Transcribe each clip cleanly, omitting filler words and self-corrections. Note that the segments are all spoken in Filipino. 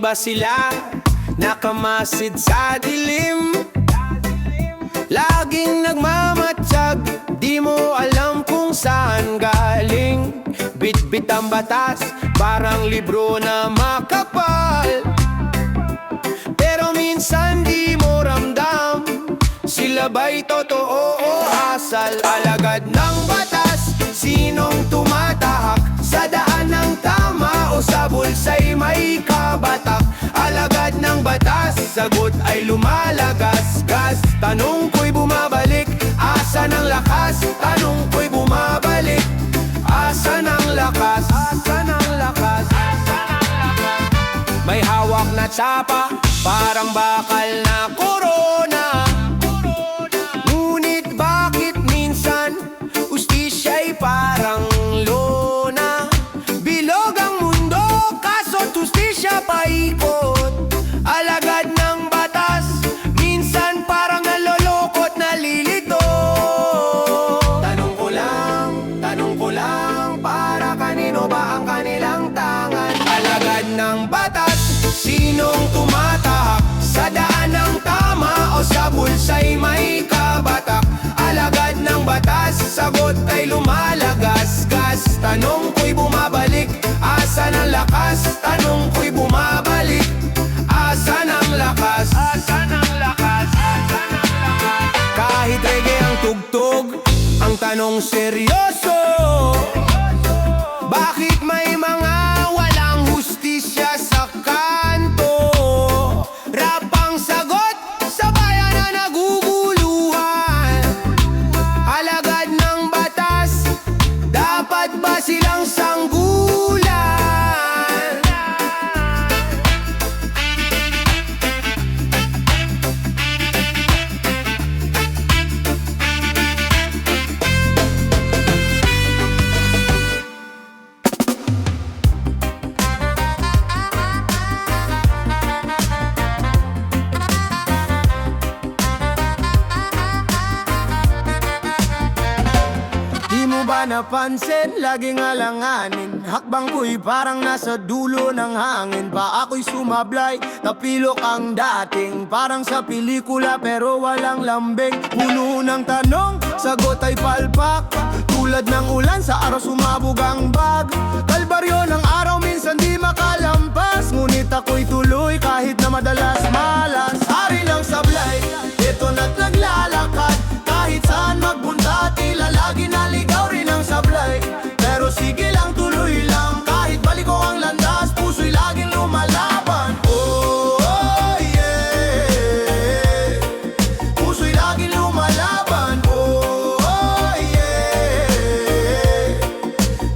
ba sila nakamasid sa dilim? Laging nagmamatsyag, di mo alam kung saan galing. Bit-bit ang batas, parang libro na makapal. Pero minsan di mo ramdam, sila ba'y totoo o asal? Alagad ng batas, sinong tumatahak sa daan ng tama o sa bulsa'y may kabatak? Alagad ng batas, sagot ay lumalagas-gas. Tanong ko'y bumabalik, asa ng lakas? Tanong ko'y bumabalik, asa ng lakas? Asa ng lakas? May hawak na tsapa, parang bakal na korona. Ngunit bakit minsan ustisya'y parang lona? Bilog ang mundo, kaso't ustisya paikot. Alagad ng batas, minsan parang nalolokot, nalilito. Tanong ko lang, para kanino ba ang kanilang tangan? Alagad ng batas, sinong tumatahak sa daan ng tama o sa bulsa'y may kabatak? Alagad ng batas, sagot ay lumalagas-gas. Tanong ko'y bumabalik, asa ng lakas? Tanong ko'y bumabalik, asa ng lakas? Asa ng lakas? Asa ng lakas? Kahit reggae ang tugtog, ang tanong seryoso, bakit may mga walang hustisya sa kanto? Rap ang sagot sa bayan na naguguluhan. Alagad ng batas, dapat ba silang sanggulan? Ba napansin, laging alanganin. Hakbang ko'y parang nasa dulo ng hangin. Pa ako'y sumablay, tapilok ang dating. Parang sa pelikula pero walang lambing. Puno ng tanong, sagot ay palpak. Tulad ng ulan, sa araw sumabog ang bag. Kalbaryo ng araw, minsan di makalampas. Ngunit ako'y tuloy kahit na madalas malas. Hari ng sablay, ito na't naglalakad. Kahit saan magpunta, tila lagi naligaw rin ang sablay. Pero sige lang, tuloy lang. Kahit balik ko ang landas, puso'y laging lumalaban. Oh, oh yeah, puso'y laging lumalaban. Oh, oh yeah,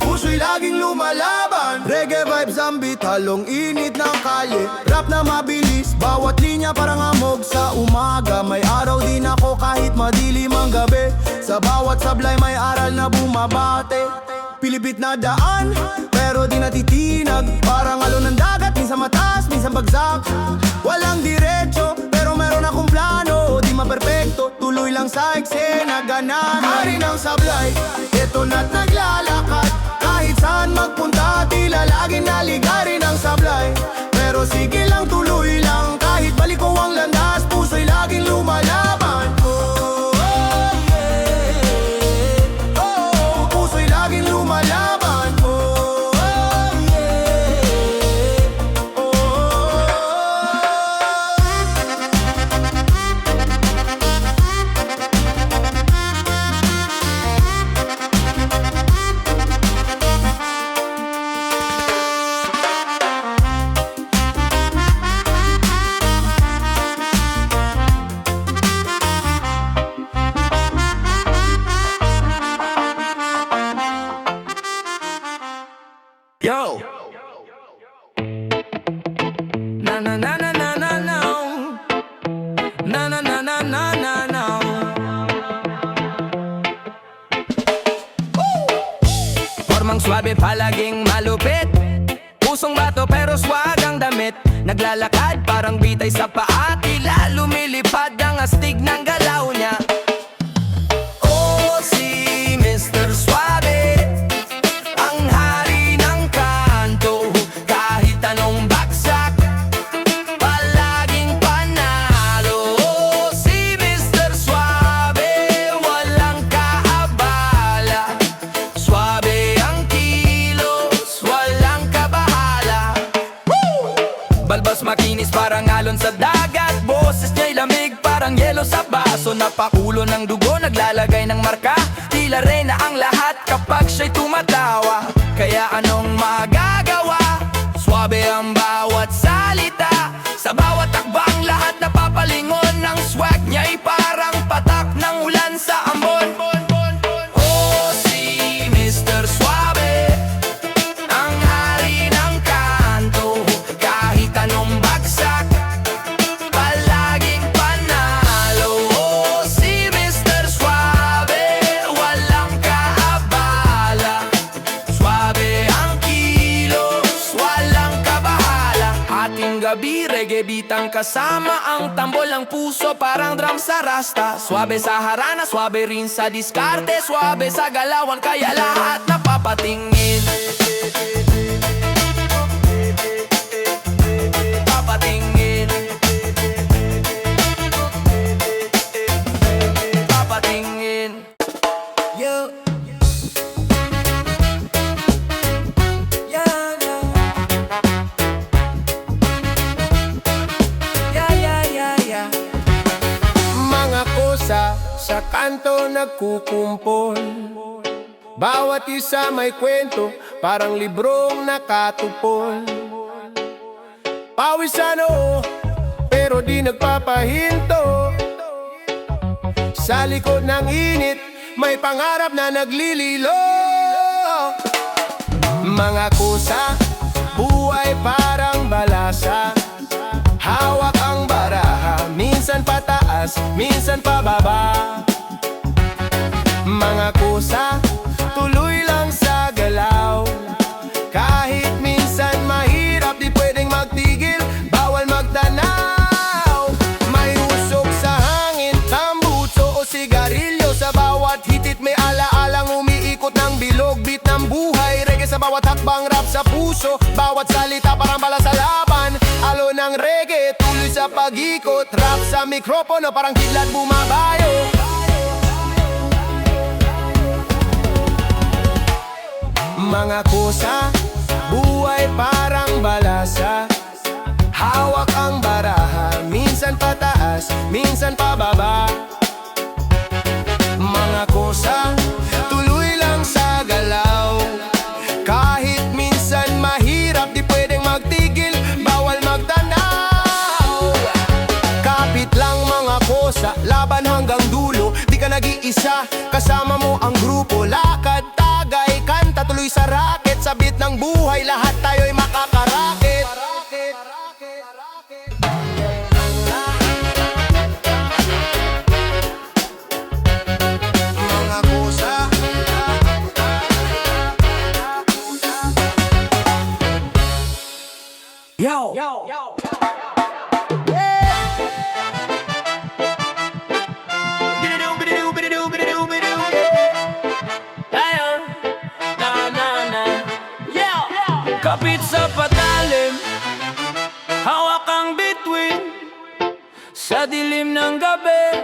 puso'y laging lumalaban. Reggae vibes ang beat, halong init ng kalye. Rap na mabilis, bawat linya parang amog sa umaga. May araw din ako kahit madilim ang gabi. Sa bawat sablay may aral na bumabate. Pilipit na daan, pero di natitinag. Parang alon ng dagat, minsan mataas, minsan bagsak. Walang diretso, pero meron akong plano. Di maperfecto, tuloy lang sa eksena, ganan. Hari ng sablay, eto na't naglalakad. Kahit saan magpunta, tila laging naligarin ang sablay. Pero sige lang, tuloy lang. Kahit balik ko ang landas, puso'y laging lumalaban. Oh, oh yeah, oh, puso'y laging lumalaban. Oh, oh yeah, oh. Yo! Na na na na na na na. Na na na na na na na. Formang swabe palaging malupit. Pusong bato pero swag ang damit. Naglalakad parang bitay sa paa. Tila lumilipad ang astig ng galaw niya. Oh, si Mr. Suave, ang hari ng kanto. Kahit anong bagsak, ng yelo sa baso, napakulo ng dugo, naglalagay ng marka. Tila reyna ang lahat kapag siya'y tumatawa. Kaya anong magagawa? Swabe ang bawat salita, sa bawat takbang lahat napapalingon. Ng swag niya'y parang patak ng ulan sa ambon. Oh, si Mr. Suave, ang hari ng kanto. Kahit anong bagsak, palaging panalo. Oh, si Mr. Suave, walang kaabala. Suave ang kilos, walang kabahala. Ating gabi, reggae beat ang kasama. Ang tambol ng puso, parang drum sa rasta. Suave sa harana, suave rin sa diskarte. Suave sa galawan, kaya lahat napapatingin. Papatingin, papatingin. Yo. Mga kosa sa kanto nagkukumpol, bawat isa may kwento, parang librong nakatupol. Pawis sa noo, pero di nagpapahinto. Sa likod ng init, may pangarap na naglililo. Mga kusa, buhay parang balasa. Hawak ang baraha, minsan pataas, minsan pababa. Mga kusa, tuloy lang sa galaw. Kahit minsan mahirap, di pwedeng magtigil, bawal magtanaw. May usok sa hangin, tambuso o sigarilyo. Sa bawat hitit may alaalang umiikot ng bilog. Beat ng buhay, reggae sa bawat hakbang, rap sa puso. Bawat salita parang bala sa laban. Alo ng reggae, tuloy sa pag-ikot. Rap sa mikropono, parang kidlat bumabayo. Mga kusa, buhay parang balasa. Hawak ang baraha, minsan pataas, minsan pababa. Mga kusa, tuloy lang sa galaw. Kahit minsan mahirap, di pwedeng magtigil, bawal magtanaw. Kapit lang mga kosa, laban hanggang dulo. Di ka nag-iisa, kasama mo ang grupo. Lakad, tagay, kanta, tuloy sa racket. Sa beat ng buhay, lahat tayo'y makakarakit. Mga kusa, Yo! Kapit sa patalim, hawak ang bituin. Sa dilim ng gabi,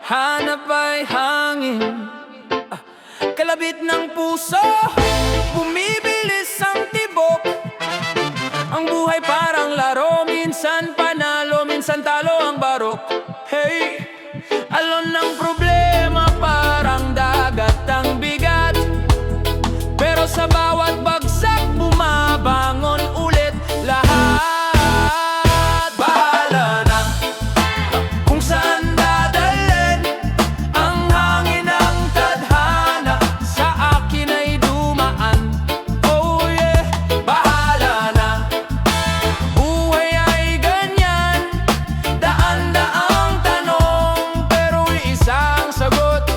hanap ay hangin. Kalabit ng puso, bumibilis ang tibok. Ang buhay parang laro, minsan panalo, minsan talo ang barok. Hey, alon ng problema, parang dagat ang bigat. Pero sa bawat bagsak, bumabangon ulit lahat. Bahala na kung saan dadalhin ang hangin ng tadhana. Sa akin ay dumaan. Oh yeah, bahala na. Buhay ay ganyan, daan-daang tanong, pero isang sagot.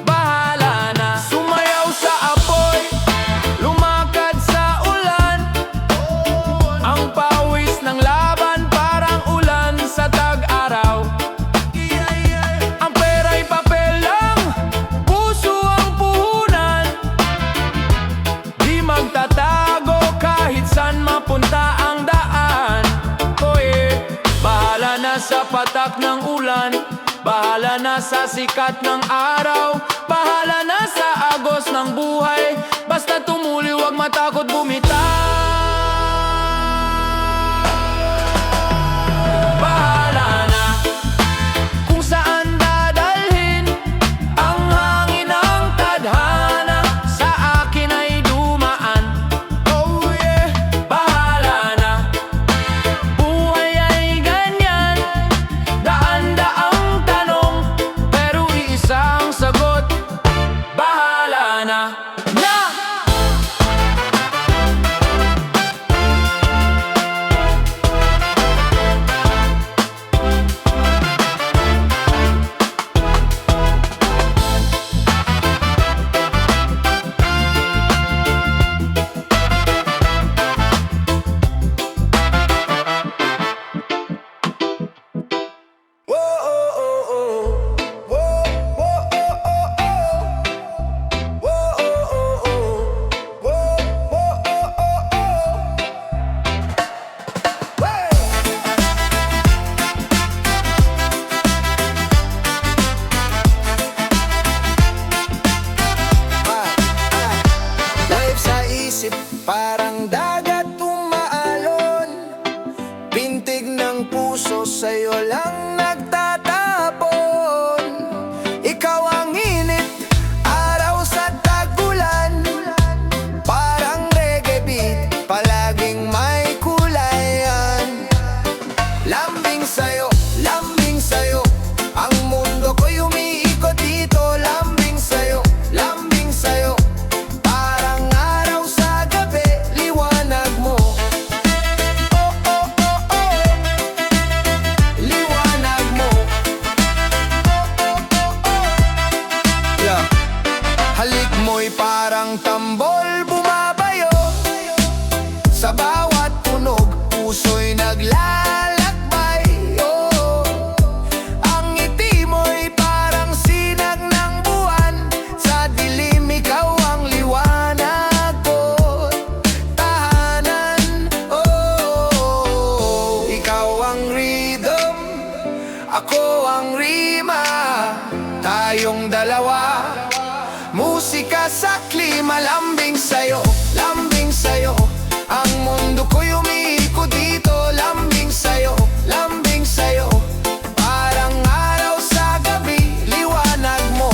Bahala na. Sumayaw sa apoy, lumakad sa ulan. Ang pawis ng laban parang ulan sa tag-araw. Ang pera'y papel lang, puso ang puhunan. Di magtatago kahit saan mapunta ang daan. Oye, bahala na sa patak ng ulan, bahala na sa sikat ng araw, bahala na sa agos ng buhay. Basta tumuli, wag matakot bumitaw. Bahala na ang tambol bumabayo. Sa bawat tunog, puso'y naglalakbay. Oh, ang ngiti mo'y parang sinag ng buwan. Sa dilim, ikaw ang liwanag ko, tahanan. Oh, ikaw ang rhythm, ako ang rima. Tayong dalawa, musika sa klima. Lambing sa'yo, lambing sa'yo. Ang mundo ko'y umiikot dito. Lambing sa'yo, lambing sa'yo. Parang araw sa gabi, liwanag mo.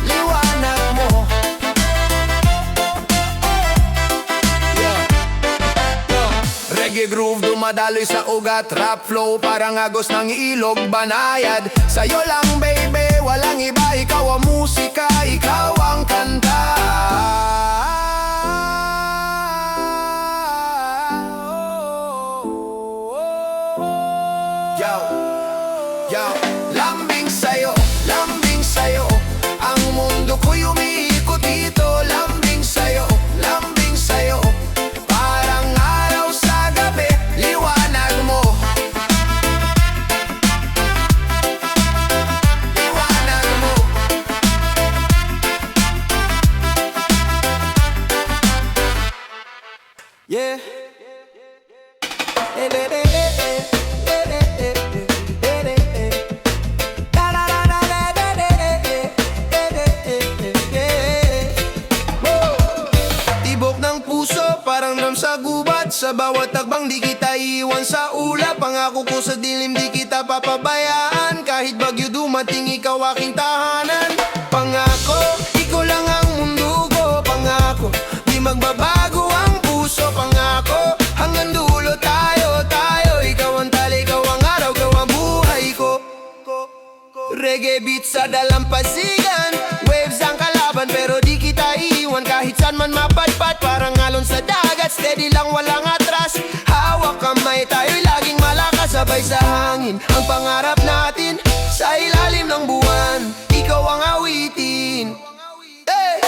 Liwanag mo. Reggae groove dumadaloy sa ugat. Rap flow parang agos ng ilog banayad. Sa'yo lang baby, walang iba. Ikaw ang musika, ikaw ang kanta. Yo, yo, lambing sa'yo, lambing sa'yo. Ang mundo ko'y umiikot dito. Lambing sa'yo, lambing sa'yo. Parang araw sa gabi, liwanag mo. Liwanag mo. Yeah. Tibok ng puso, parang drum sa gubat. Sa bawat tagbang di kita iiwan sa ulap. Pangako ko sa dilim di kita papabayaan. Kahit bagyo dumating, ikaw aking tahanan. Pangako, ikaw lang ang mundo ko. Pangako, di magbabago ang puso. Pangako, hanggang dulo tayo, tayo. Ikaw ang tali, ikaw ang araw, ikaw ang buhay ko. Reggae beat sa dalampasigan, waves ang kalaban pero di kita iiwan. Kahit saan man mapadpad, parang alon sa dagat. Steady lang, walang atras. Hawak kamay, tayo'y laging malakas. Sabay sa hangin, ang pangarap natin. Sa ilalim ng buwan, ikaw ang awitin. Hey!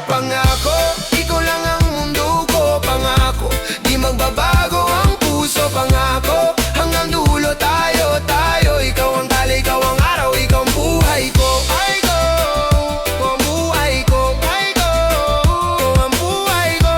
Pangako, ikaw lang ang mundo ko. Pangako, di magbabago ang puso. Pangako, hanggang dulo tayo, tayo. Ikaw ang tali, ikaw ang araw, ikaw ang buhay ko. Ay ko, ang buhay ko. Ay ko, ang buhay ko.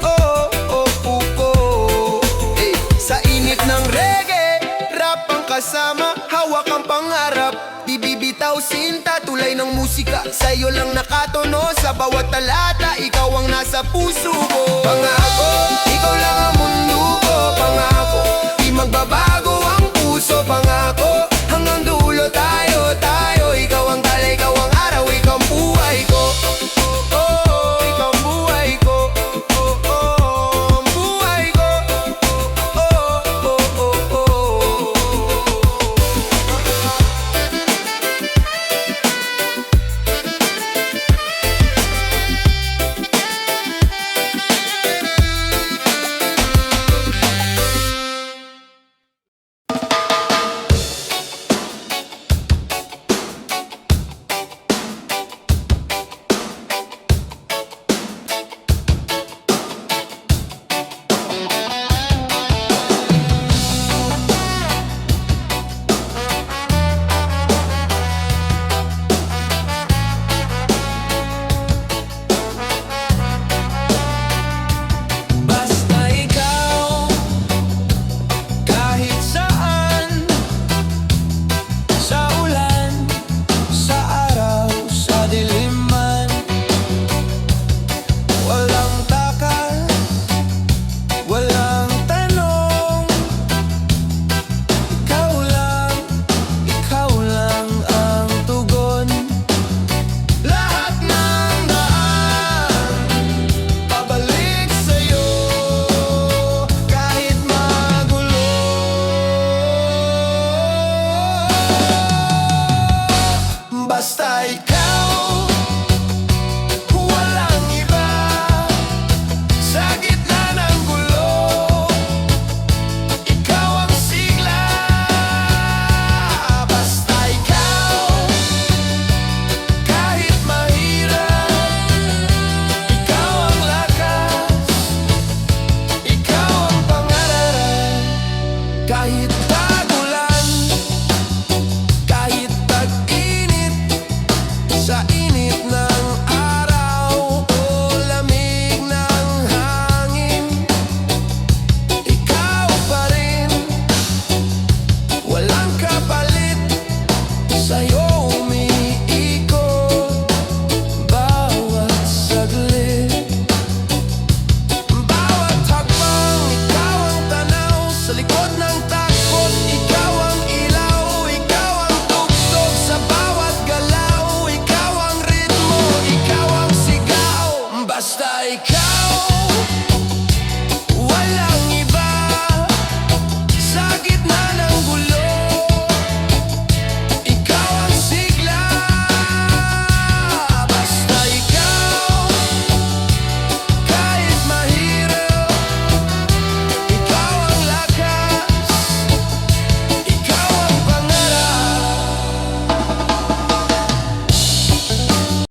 Oh, oh, oh, oh. Hey. Sa init ng reggae, rap ang kasama. Hawak ang pangarap, di bibitaw sinta. Tulay ng musika, sa'yo lang nakatono. Sa bawat talata, ikaw ang nasa puso ko. Pangako, ikaw lang ang mundo ko. Pangako, di magbabago ang